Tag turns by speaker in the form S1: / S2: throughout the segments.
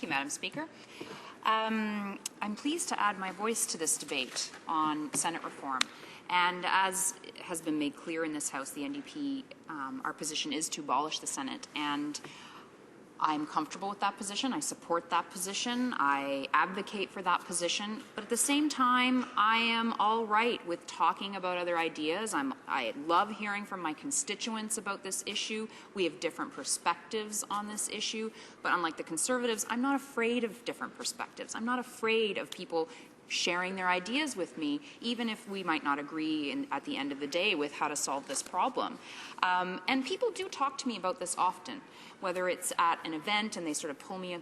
S1: Thank you, Madam Speaker. I'm pleased to add my voice to this debate on Senate reform. And as has been made clear in this House, the NDP, our position is to abolish the Senate. And I'm comfortable with that position. I support that position. I advocate for that position. But at the same time, I am all right with talking about other ideas. I love hearing from my constituents about this issue. We have different perspectives on this issue. But unlike the Conservatives, I'm not afraid of different perspectives. I'm not afraid of people sharing their ideas with me, even if we might not agree at the end of the day with how to solve this problem. And people do talk to me about this often, whether it's at an event and they sort of pull me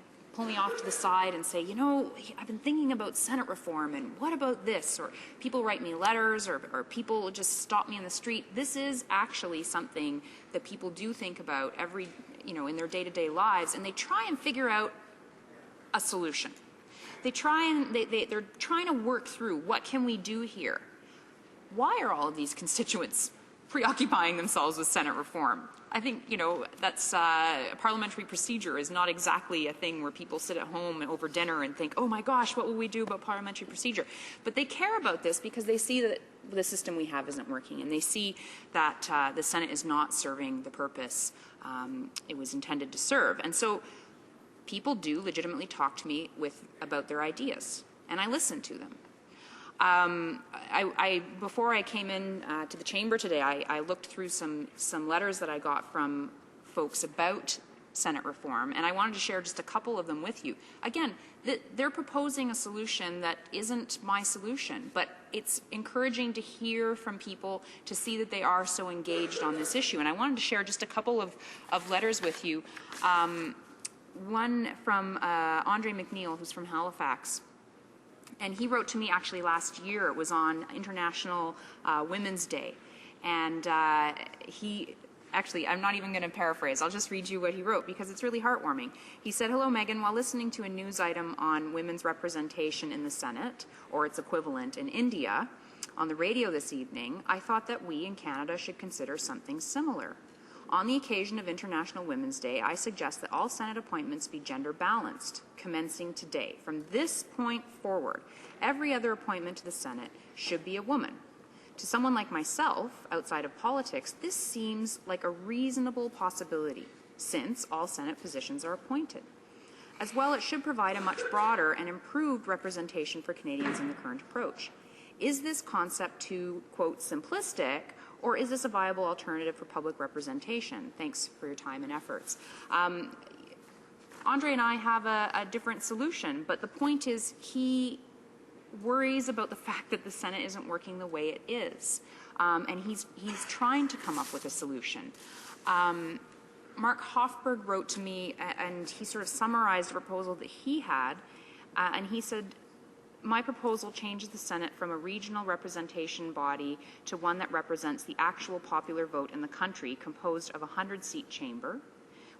S1: off to the side and say, you know, I've been thinking about Senate reform, and what about this? Or people write me letters, or people just stop me in the street. This is actually something that people do think about in their day-to-day lives, and they try and figure out a solution. They're trying to work through, what can we do here? Why are all of these constituents preoccupying themselves with Senate reform? I think, that's parliamentary procedure is not exactly a thing where people sit at home over dinner and think, oh my gosh, what will we do about parliamentary procedure? But they care about this because they see that the system we have isn't working, and they see that the Senate is not serving the purpose it was intended to serve. And so people do legitimately talk to me about their ideas, and I listen to them. Before I came in to the chamber today, I looked through some letters that I got from folks about Senate reform, and I wanted to share just a couple of them with you. Again, they're proposing a solution that isn't my solution, but it's encouraging to hear from people to see that they are so engaged on this issue. And I wanted to share just a couple of letters with you. One from Andre McNeil, who's from Halifax. And he wrote to me actually last year. It was on International Women's Day. And I'm not even going to paraphrase. I'll just read you what he wrote because it's really heartwarming. He said, "Hello, Megan. While listening to a news item on women's representation in the Senate, or its equivalent in India, on the radio this evening, I thought that we in Canada should consider something similar. On the occasion of International Women's Day, I suggest that all Senate appointments be gender balanced, commencing today. From this point forward, every other appointment to the Senate should be a woman. To someone like myself, outside of politics, this seems like a reasonable possibility, since all Senate positions are appointed. As well, it should provide a much broader and improved representation for Canadians in the current approach. Is this concept too, quote, simplistic, or is this a viable alternative for public representation? Thanks for your time and efforts." Andre and I have a different solution, but the point is he worries about the fact that the Senate isn't working the way it is, and he's trying to come up with a solution. Mark Hofberg wrote to me, and he sort of summarized the proposal that he had, and he said, "My proposal changes the Senate from a regional representation body to one that represents the actual popular vote in the country, composed of a 100-seat chamber,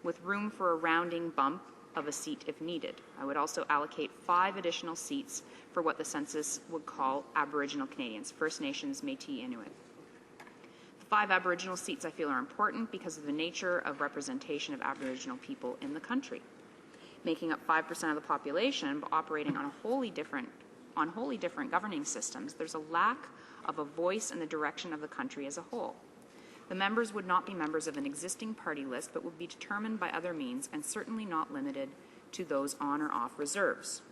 S1: with room for a rounding bump of a seat if needed. I would also allocate 5 additional seats for what the census would call Aboriginal Canadians, First Nations, Métis, Inuit. The 5 Aboriginal seats I feel are important because of the nature of representation of Aboriginal people in the country. Making up 5% of the population, but operating on wholly different governing systems, there's a lack of a voice in the direction of the country as a whole. The members would not be members of an existing party list, but would be determined by other means, and certainly not limited to those on or off reserves.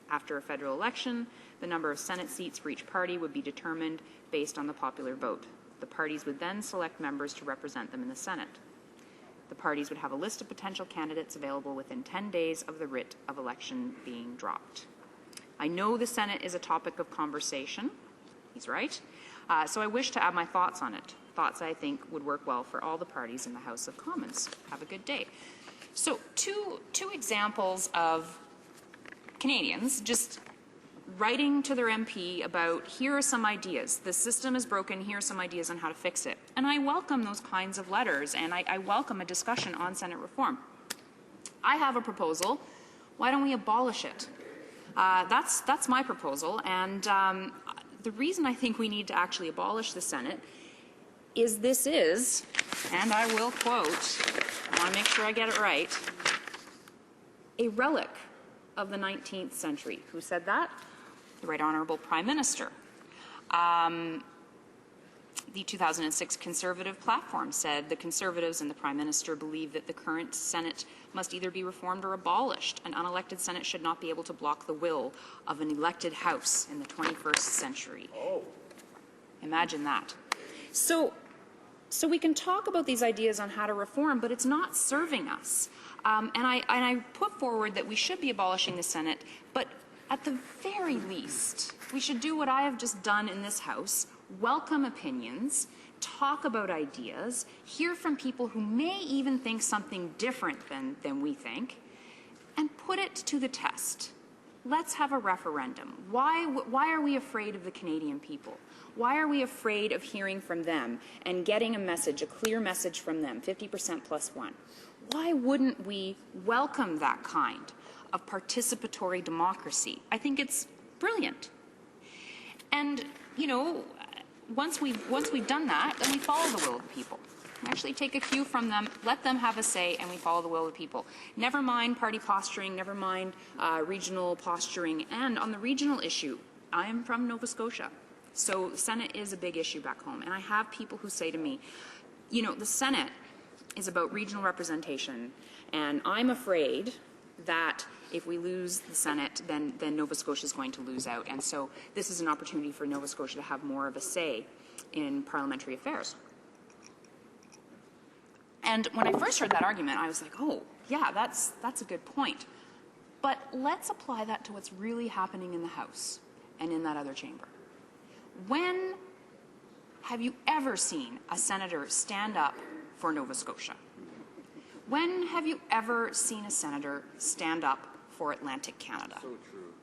S1: After a federal election, the number of Senate seats for each party would be determined based on the popular vote. The parties would then select members to represent them in the Senate. The parties would have a list of potential candidates available within 10 days of the writ of election being dropped. I know the Senate is a topic of conversation." He's right. "So I wish to add my thoughts on it, thoughts I think would work well for all the parties in the House of Commons. Have a good day." So two examples of Canadians just writing to their MP about, here are some ideas. The system is broken. Here are some ideas on how to fix it. And I welcome those kinds of letters, and I welcome a discussion on Senate reform. I have a proposal. Why don't we abolish it? That's my proposal, and the reason I think we need to actually abolish the Senate is and I will quote, I want to make sure I get it right, a relic of the 19th century. Who said that? The Right Honourable Prime Minister. The 2006 Conservative platform said the Conservatives and the Prime Minister believe that the current Senate must either be reformed or abolished. An unelected Senate should not be able to block the will of an elected House in the 21st century. Oh. Imagine that. So we can talk about these ideas on how to reform, but it's not serving us. And I put forward that we should be abolishing the Senate, but at the very least, we should do what I have just done in this House, welcome opinions, talk about ideas, hear from people who may even think something different than we think, and put it to the test. Let's have a referendum. Why are we afraid of the Canadian people? Why are we afraid of hearing from them and getting a message, a clear message from them, 50% plus one? Why wouldn't we welcome that kind of participatory democracy? I think it's brilliant. And, you know, once we've done that, then we follow the will of the people. We actually take a cue from them, let them have a say, and we follow the will of the people. Never mind party posturing, never mind regional posturing. And on the regional issue, I am from Nova Scotia, so the Senate is a big issue back home. And I have people who say to me, you know, the Senate is about regional representation, and I'm afraid that if we lose the Senate, then Nova Scotia is going to lose out. And so this is an opportunity for Nova Scotia to have more of a say in parliamentary affairs. And when I first heard that argument, I was like, oh, yeah, that's a good point. But let's apply that to what's really happening in the House and in that other chamber. When have you ever seen a senator stand up for Nova Scotia? When have you ever seen a senator stand up for Atlantic Canada? So true.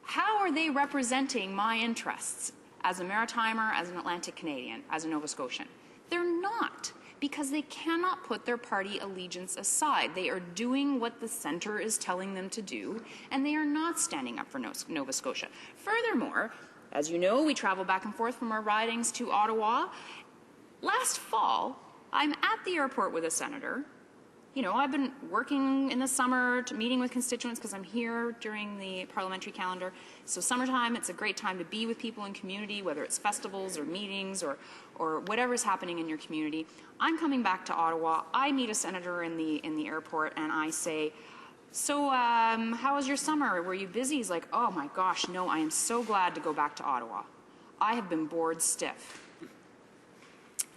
S1: How are they representing my interests as a Maritimer, as an Atlantic Canadian, as a Nova Scotian? They're not, because they cannot put their party allegiance aside. They are doing what the centre is telling them to do, and they are not standing up for Nova Scotia. Furthermore, as you know, we travel back and forth from our ridings to Ottawa. Last fall, I'm at the airport with a senator. You know, I've been working in the summer, meeting with constituents because I'm here during the parliamentary calendar. So summertime, it's a great time to be with people in community, whether it's festivals or meetings or whatever's happening in your community. I'm coming back to Ottawa. I meet a senator in the airport, and I say, so how was your summer? Were you busy? He's like, oh my gosh, no, I am so glad to go back to Ottawa. I have been bored stiff.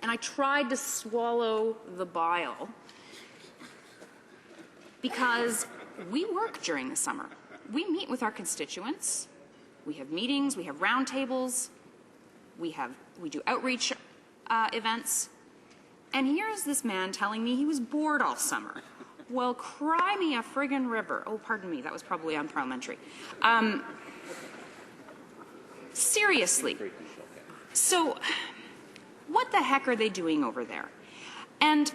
S1: And I tried to swallow the bile because we work during the summer. We meet with our constituents. We have meetings. We have roundtables. We do outreach events. And here's this man telling me he was bored all summer. Well, cry me a friggin' river. Oh, pardon me. That was probably unparliamentary. Seriously. So what the heck are they doing over there? And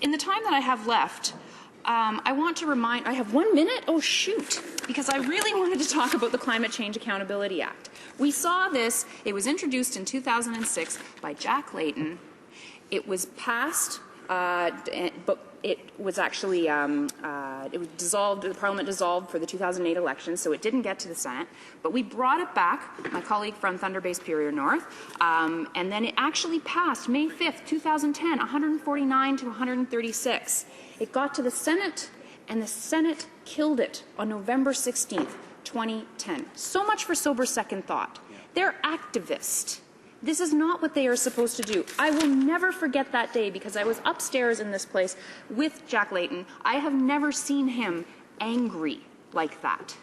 S1: in the time that I have left, I want to remind, I have 1 minute? Oh, shoot, because I really wanted to talk about the Climate Change Accountability Act. We saw this, it was introduced in 2006 by Jack Layton. It was passed, but it was actually, it was dissolved, the Parliament dissolved for the 2008 election, so it didn't get to the Senate. But we brought it back, my colleague from Thunder Bay Superior North, and then it actually passed May 5th, 2010, 149 to 136. It got to the Senate, and the Senate killed it on November 16th, 2010. So much for sober second thought. They're activists. This is not what they are supposed to do. I will never forget that day because I was upstairs in this place with Jack Layton. I have never seen him angry like that.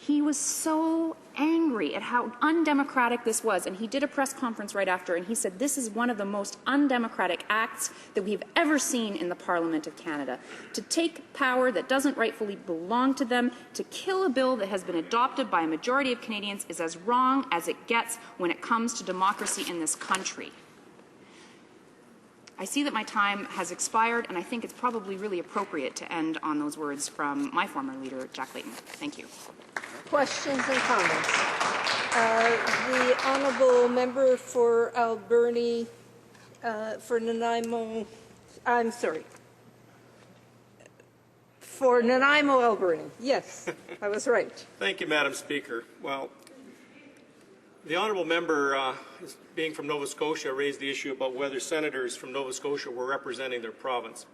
S1: He was so angry at how undemocratic this was, and he did a press conference right after, and he said this is one of the most undemocratic acts that we've ever seen in the Parliament of Canada. To take power that doesn't rightfully belong to them, to kill a bill that has been adopted by a majority of Canadians is as wrong as it gets when it comes to democracy in this country. I see that my time has expired, and I think it's probably really appropriate to end on those words from my former leader, Jack Layton. Thank you.
S2: Questions and comments? The honourable member for Alberni, for Nanaimo, I'm sorry, For Nanaimo, Alberni. Yes, I was right.
S3: Thank you, Madam Speaker. Well, the honourable member, being from Nova Scotia, raised the issue about whether senators from Nova Scotia were representing their province.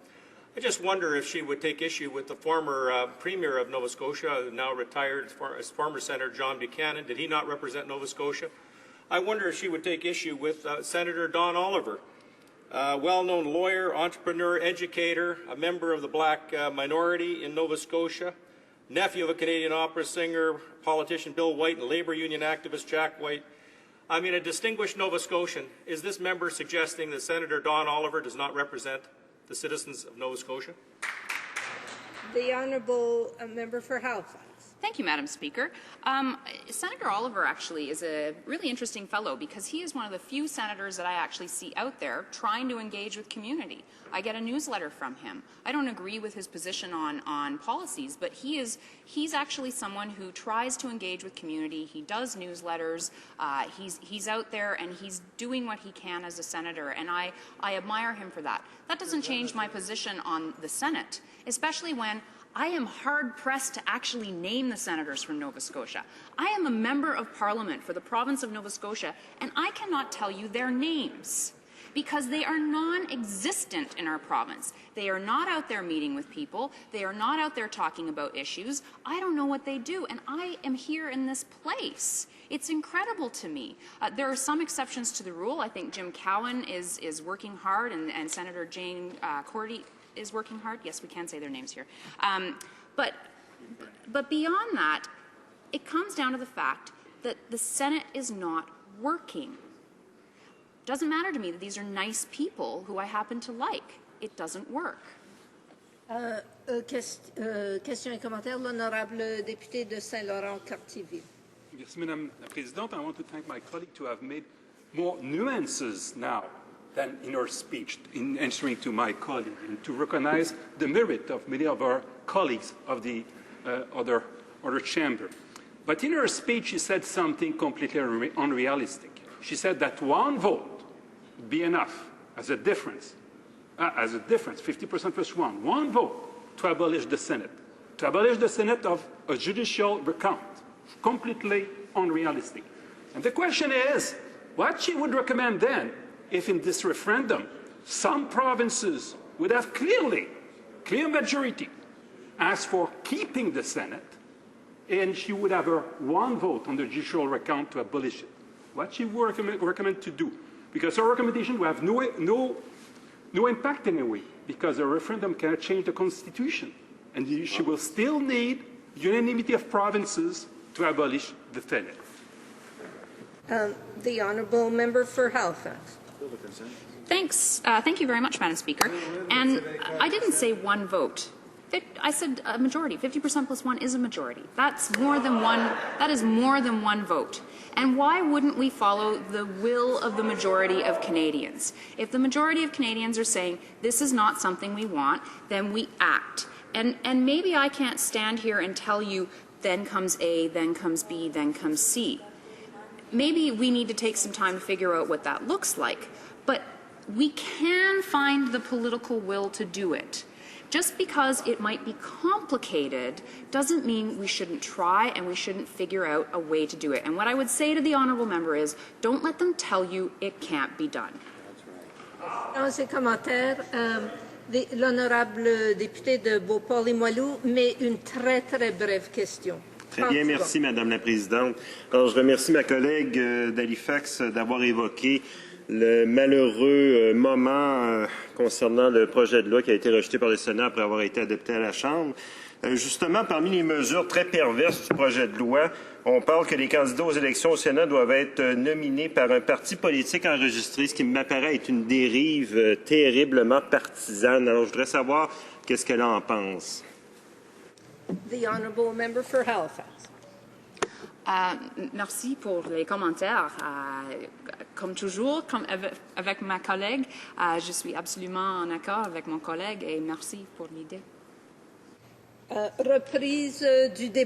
S3: I just wonder if she would take issue with the former Premier of Nova Scotia, now retired as former Senator John Buchanan. Did he not represent Nova Scotia? I wonder if she would take issue with Senator Don Oliver, a well-known lawyer, entrepreneur, educator, a member of the black minority in Nova Scotia, nephew of a Canadian opera singer, politician Bill White, and Labour Union activist Jack White. I mean, a distinguished Nova Scotian. Is this member suggesting that Senator Don Oliver does not represent the citizens of Nova Scotia?
S2: The honourable member for Halifax.
S1: Thank you, Madam Speaker. Senator Oliver actually is a really interesting fellow because he is one of the few senators that I actually see out there trying to engage with community. I get a newsletter from him. I don't agree with his position on policies, but he's actually someone who tries to engage with community. He does newsletters. He's out there and he's doing what he can as a senator, and I admire him for that. That doesn't change my position on the Senate, especially when I am hard-pressed to actually name the senators from Nova Scotia. I am a member of Parliament for the province of Nova Scotia, and I cannot tell you their names because they are non-existent in our province. They are not out there meeting with people. They are not out there talking about issues. I don't know what they do, and I am here in this place. It's incredible to me. There are some exceptions to the rule. I think Jim Cowan is working hard, and Senator Jane Cordy is working hard. Yes, we can say their names here. But beyond that, it comes down to the fact that the Senate is not working. It doesn't matter to me that these are nice people who I happen to like. It doesn't work.
S2: Question et commentaire, l'honorable député de Saint-Laurent-Cartierville.
S4: Merci, Madame la Présidente. I want to thank my colleague to have made more nuances now than in her speech in answering to my colleague, and to recognize the merit of many of our colleagues of the other chamber. But in her speech, she said something completely unrealistic. She said that one vote would be enough as a difference, 50% plus one vote to abolish the Senate. To abolish the Senate of a judicial recount. Completely unrealistic. And the question is, what she would recommend then if in this referendum some provinces would have clear majority asked for keeping the Senate, and she would have her one vote on the judicial recount to abolish it. What she would recommend to do, because her recommendation will have no impact anyway, because a referendum cannot change the Constitution, and she will still need unanimity of provinces to abolish the Senate.
S2: The honourable member for Halifax.
S1: Thanks. Thank you very much, Madam Speaker. And I didn't say one vote. I said a majority. 50% plus one is a majority. That's more than one. That is more than one vote. And why wouldn't we follow the will of the majority of Canadians? If the majority of Canadians are saying this is not something we want, then we act. And maybe I can't stand here and tell you then comes A, then comes B, then comes C. Maybe we need to take some time to figure out what that looks like. But we can find the political will to do it. Just because it might be complicated doesn't mean we shouldn't try and we shouldn't figure out a way to do it. And what I would say to the honourable member is, don't let them tell you it can't be done.
S2: Dans ses commentaires, l'honorable député de Beauport-Limoilou met une très brève question.
S5: Très bien, merci Madame la Présidente. Alors, je remercie ma collègue d'Halifax d'avoir évoqué le malheureux moment concernant le projet de loi qui a été rejeté par le Sénat après avoir été adopté à la Chambre. Justement, parmi les mesures très perverses du projet de loi, on parle que les candidats aux élections au Sénat doivent être nominés par un parti politique enregistré, ce qui m'apparaît être une dérive terriblement partisane. Alors, je voudrais savoir qu'est-ce qu'elle en pense.
S2: The honourable member for Halifax.
S1: Merci pour les commentaires. Comme toujours, avec ma collègue, je suis absolument en accord avec mon collègue et merci pour l'idée.
S2: Reprise du débat.